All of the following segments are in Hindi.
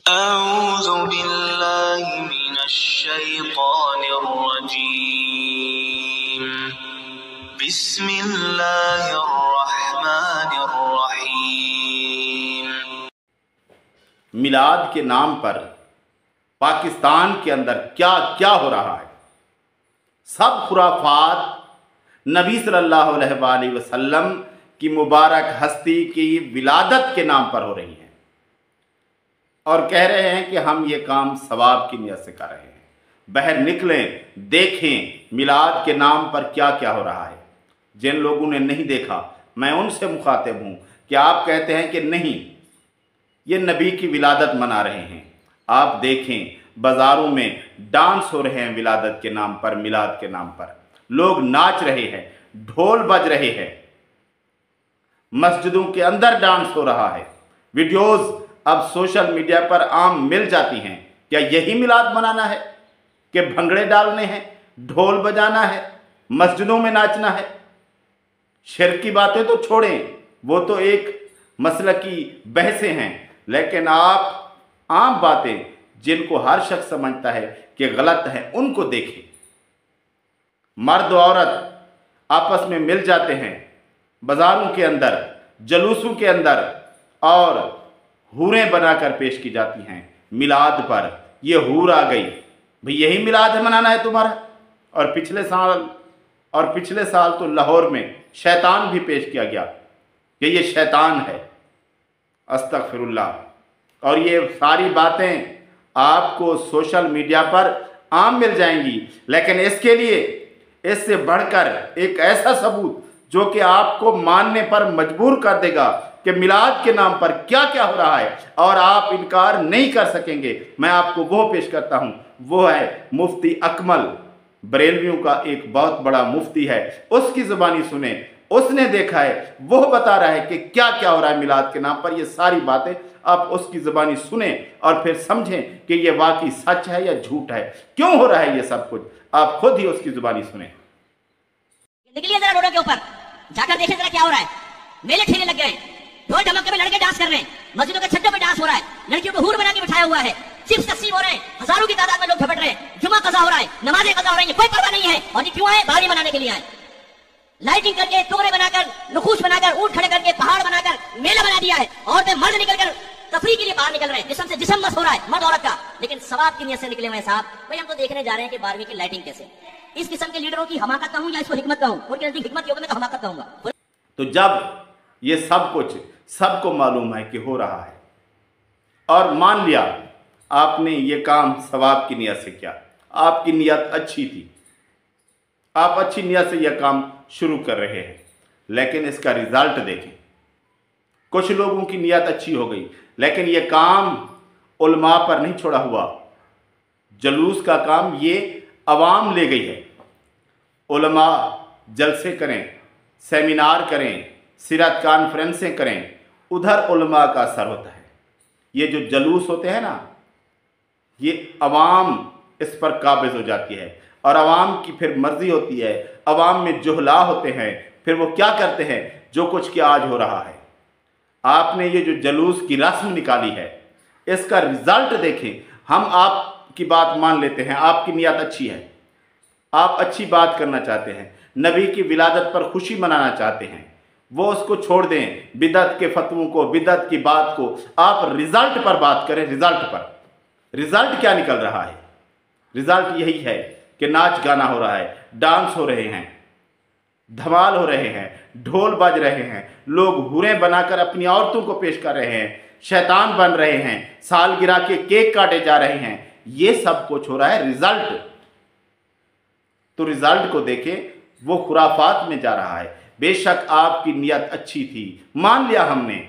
अऊज़ु बिल्लाहि मिनश्शैतानिर्रजीम। बिस्मिल्लाहिर्रहमानिर्रहीम। मिलाद के नाम पर पाकिस्तान के अंदर क्या क्या हो रहा है। सब खुराफात नबी सल्लल्लाहु अलैहि वसल्लम की मुबारक हस्ती की विलादत के नाम पर हो रही हैं और कह रहे हैं कि हम ये काम सवाब की नियत से कर रहे हैं। बाहर निकलें, देखें मिलाद के नाम पर क्या क्या हो रहा है। जिन लोगों ने नहीं देखा, मैं उनसे मुखातिब हूँ कि आप कहते हैं कि नहीं, ये नबी की विलादत मना रहे हैं। आप देखें, बाज़ारों में डांस हो रहे हैं विलादत के नाम पर, मिलाद के नाम पर लोग नाच रहे हैं, ढोल बज रहे हैं, मस्जिदों के अंदर डांस हो रहा है। वीडियोज़ अब सोशल मीडिया पर आम मिल जाती हैं। क्या यही मिलाद मनाना है कि भंगड़े डालने हैं, ढोल बजाना है, मस्जिदों में नाचना है? शिर्क की बातें तो छोड़ें, वो तो एक मसले की बहसें हैं, लेकिन आप आम बातें जिनको हर शख्स समझता है कि गलत है, उनको देखें। मर्द औरत आपस में मिल जाते हैं बाजारों के अंदर, जलूसों के अंदर, और हूरें बनाकर पेश की जाती हैं मिलाद पर। ये हूर आ गई, भाई यही मिलाद है मनाना है तुम्हारा। और पिछले साल तो लाहौर में शैतान भी पेश किया गया कि ये शैतान है। अस्तगफिरुल्लाह। और ये सारी बातें आपको सोशल मीडिया पर आम मिल जाएंगी, लेकिन इसके लिए इससे बढ़कर एक ऐसा सबूत जो कि आपको मानने पर मजबूर कर देगा कि मिलाद के नाम पर क्या क्या हो रहा है और आप इनकार नहीं कर सकेंगे। मैं आपको वो पेश करता हूं, वो है मुफ्ती अकमल, बरेलवियों का एक बहुत बड़ा मुफ्ती है। उसकी ज़ुबानी सुने, उसने देखा है, वो बता रहा है कि क्या क्या हो रहा है मिलाद के नाम पर। ये सारी बातें आप उसकी ज़ुबानी सुने और फिर समझें कि ये वाकई सच है या झूठ है, क्यों हो रहा है ये सब कुछ। आप खुद ही उसकी ज़ुबानी सुने। निकलिए जरा रोडों के ऊपर, जाकर देखें जरा क्या हो रहा है। मेले ठेले लग गए, ढोल ढमक्के में लड़के डांस कर रहे हैं, मस्जिदों के छज्जों पे डांस हो रहा है, लड़कियों को हूर बना के बिठाया हुआ है, चिप्स तकसीम हो रहे हैं, हजारों की तादाद में लोग झपट रहे हैं, जुमा कज़ा हो रहा है, नमाजें कज़ा हो रही है, कोई परवाह नहीं है। और ये क्यों आए? बावरी मनाने के लिए आए। लाइटिंग करके, टोकरे बनाकर, नुखूश बनाकर, ऊंट खड़े करके, पहाड़ बनाकर मेला बना दिया है। औरतें मर्द निकलकर तफरी के लिए बाहर निकल रहे हैं, जिस्म से जिस्म मस हो रहा है मर्द औरत का, लेकिन सवाब की नियत से निकले हुए साहब। भाई हम तो देखने जा रहे हैं कि 12वीं की लाइटिंग कैसे। इस किस्म के लीडरों की हमाकत कहूं या इसको हिकमत कहूं? उनके नजदीक हिकमत योग में तो हमाकत कहूंगा। तो जब ये सब कुछ सबको मालूम है कि हो रहा है और मान लिया आपने ये काम सवाब की नियत से किया, आपकी नियत अच्छी थी, आप अच्छी नियत से यह काम शुरू कर रहे हैं, लेकिन इसका रिजल्ट देखें। कुछ लोगों की नियत अच्छी हो गई, लेकिन यह काम उलमा पर नहीं छोड़ा हुआ। जलूस का काम ये अवाम ले गई है। उलमा जलसे करें, सेमिनार करें, सीरत कॉन्फ्रेंसें करें, उधर उलमा का असर होता है। ये जो जलूस होते हैं ना, ये अवाम इस पर काबिज हो जाती है और अवाम की फिर मर्जी होती है। अवाम में जुहला होते हैं, फिर वो क्या करते हैं, जो कुछ कि आज हो रहा है। आपने ये जो जलूस की रस्म निकाली है, इसका रिजल्ट देखें। हम आपकी बात मान लेते हैं, आपकी नियत अच्छी है, आप अच्छी बात करना चाहते हैं, नबी की विलादत पर खुशी मनाना चाहते हैं, वो उसको छोड़ दें, बिदअत के फतवों को, बिदअत की बात को। आप रिजल्ट पर बात करें, रिजल्ट पर। रिजल्ट क्या निकल रहा है? रिजल्ट यही है कि नाच गाना हो रहा है, डांस हो रहे हैं, धमाल हो रहे हैं, ढोल बज रहे हैं, लोग हुरें बनाकर अपनी औरतों को पेश कर रहे हैं, शैतान बन रहे हैं, सालगिरह के केक काटे जा रहे हैं। ये सब कुछ हो रहा है रिजल्ट। तो रिजल्ट को देखें, वो खुराफात में जा रहा है। बेशक आपकी नियत अच्छी थी, मान लिया, हमने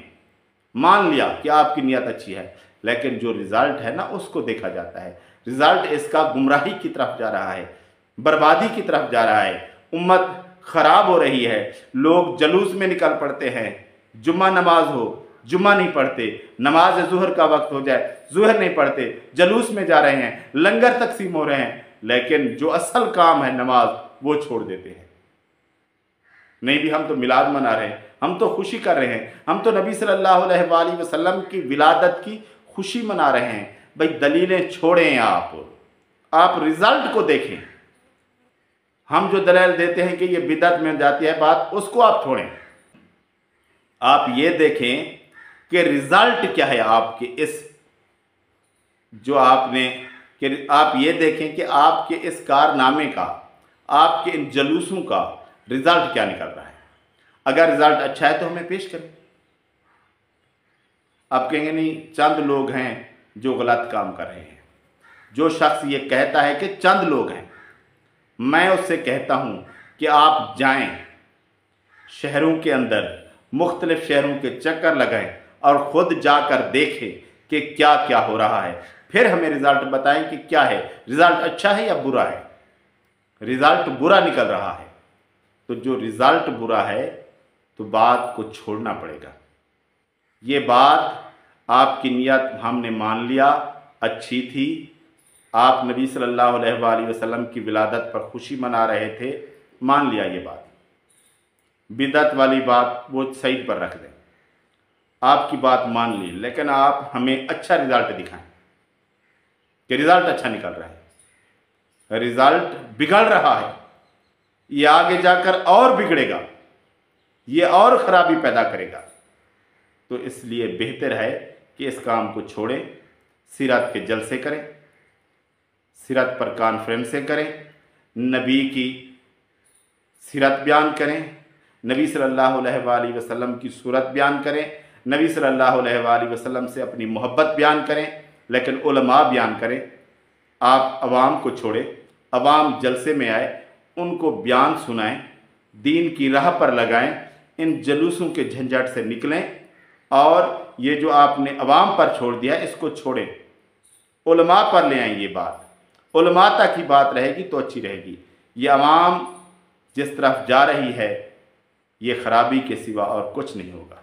मान लिया कि आपकी नियत अच्छी है, लेकिन जो रिजल्ट है ना, उसको देखा जाता है। रिजल्ट इसका गुमराही की तरफ जा रहा है, बर्बादी की तरफ जा रहा है। उम्मत खराब हो रही है। लोग जलूस में निकल पड़ते हैं, जुम्मा नमाज हो, जुम्मा नहीं पढ़ते, नमाज ज़ुहर का वक्त हो जाए, ज़ुहर नहीं पढ़ते, जलूस में जा रहे हैं, लंगर तकसीम हो रहे हैं, लेकिन जो असल काम है नमाज, वो छोड़ देते हैं। नहीं भी हम तो मिलाद मना रहे हैं, हम तो खुशी कर रहे हैं, हम तो नबी सल्लल्लाहु अलैहि वसल्लम की विलादत की खुशी मना रहे हैं, भाई दलीलें छोड़ें, आप रिजल्ट को देखें। हम जो दलील देते हैं कि ये बिदअत में जाती है बात, उसको आप छोड़ें। आप ये देखें कि रिजल्ट क्या है आपके इस जो आपने, कि आप ये देखें कि आपके इस कारनामे का, आपके इन जलूसों का रिजल्ट क्या निकल रहा है। अगर रिजल्ट अच्छा है तो हमें पेश करें। आप कहेंगे नहीं, चंद लोग हैं जो गलत काम कर रहे हैं। जो शख्स ये कहता है कि चंद लोग हैं, मैं उससे कहता हूं कि आप जाएं शहरों के अंदर, मुख्तलिफ शहरों के चक्कर लगाएं और ख़ुद जाकर देखें कि क्या क्या हो रहा है, फिर हमें रिज़ल्ट बताएं कि क्या है, रिज़ल्ट अच्छा है या बुरा है। रिज़ल्ट बुरा निकल रहा है तो जो रिज़ल्ट बुरा है तो बात को छोड़ना पड़ेगा। ये बात आपकी नियत हमने मान लिया अच्छी थी, आप नबी सल्लल्लाहु अलैहि वसल्लम की विलादत पर खुशी मना रहे थे, मान लिया ये बात। बिदअत वाली बात वो साइड पर रख दें, आपकी बात मान ली, लेकिन आप हमें अच्छा रिज़ल्ट दिखाएं कि रिज़ल्ट अच्छा निकल रहा है। रिज़ल्ट बिगड़ रहा है, ये आगे जाकर और बिगड़ेगा, ये और ख़राबी पैदा करेगा। तो इसलिए बेहतर है कि इस काम को छोड़ें, सीरत के जलसे करें, सीरत पर कॉन्फ्रेंसें करें, नबी की सीरत बयान करें, नबी सल्लल्लाहु अलैहि वसल्लम की सूरत बयान करें, नबी सल्लल्लाहु अलैहि वसल्लम से अपनी मोहब्बत बयान करें, लेकिन उलमा बयान करें। आप अवाम को छोड़ें, अवाम जलसे में आए, उनको बयान सुनाएं, दीन की राह पर लगाएं, इन जलूसों के झंझट से निकलें और ये जो आपने अवाम पर छोड़ दिया इसको छोड़ें, उलमा पर ले आएं। ये बात उलमा तक की बात रहेगी तो अच्छी रहेगी। ये अवाम जिस तरफ जा रही है ये खराबी के सिवा और कुछ नहीं होगा।